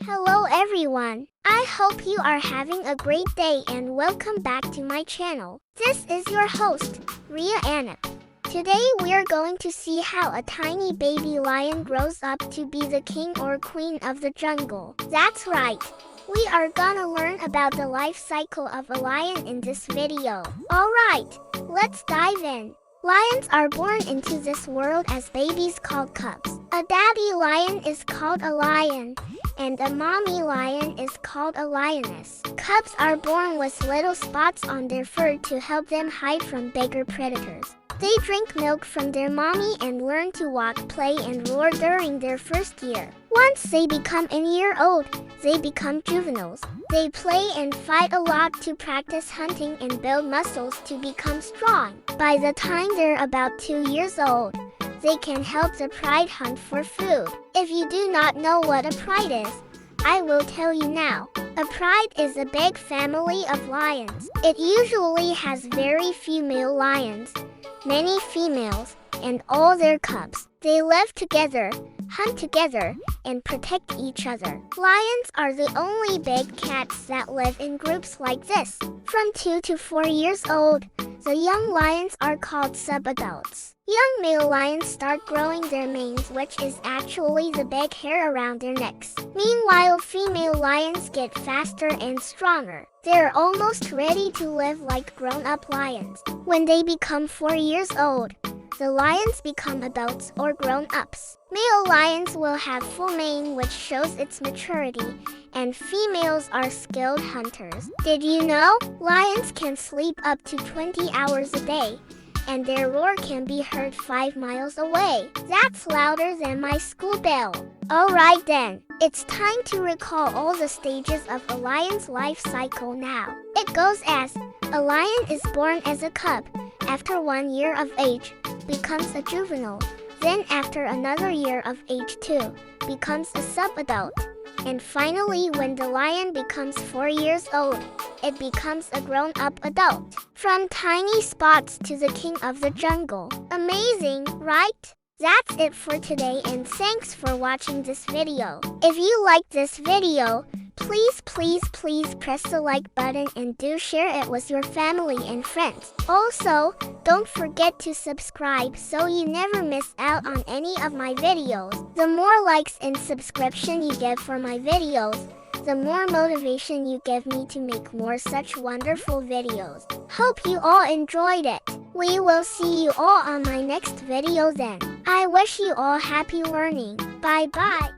Hello everyone. I hope you are having a great day and welcome back to my channel. This is your host, Riya. Today we are going to see how a tiny baby lion grows up to be the king or queen of the jungle. That's right. We are gonna learn about the life cycle of a lion in this video. Alright, let's dive in. Lions are born into this world as babies called cubs. A daddy lion is called a lion, and a mommy lion is called a lioness. Cubs are born with little spots on their fur to help them hide from bigger predators. They drink milk from their mommy and learn to walk, play, and roar during their first year. Once they become a year old, they become juveniles. They play and fight a lot to practice hunting and build muscles to become strong. By the time they're about 2 years old, they can help the pride hunt for food. If you do not know what a pride is, I will tell you now. A pride is a big family of lions. It usually has very few male lions, many females, and all their cubs. They live together, hunt together, and protect each other. Lions are the only big cats that live in groups like this. From 2 to 4 years old, the young lions are called subadults. Young male lions start growing their manes, which is actually the big hair around their necks. Meanwhile, female lions get faster and stronger. They're almost ready to live like grown-up lions. When they become 4 years old, the lions become adults or grown-ups. Male lions will have full mane, which shows its maturity, and females are skilled hunters. Did you know? Lions can sleep up to 20 hours a day, and their roar can be heard 5 miles away. That's louder than my school bell. Alright then, it's time to recall all the stages of a lion's life cycle now. It goes as: a lion is born as a cub, after 1 year of age, becomes a juvenile, then after another year of age 2, becomes a subadult, and finally when the lion becomes 4 years old, it becomes a grown-up adult. From tiny spots to the king of the jungle. Amazing, right? That's it for today, and thanks for watching this video. If you like this video, please press the like button and do share it with your family and friends. Also, don't forget to subscribe so you never miss out on any of my videos. The more likes and subscription you give for my videos, the more motivation you give me to make more such wonderful videos. Hope you all enjoyed it. We will see you all on my next video then. I wish you all happy learning. Bye bye.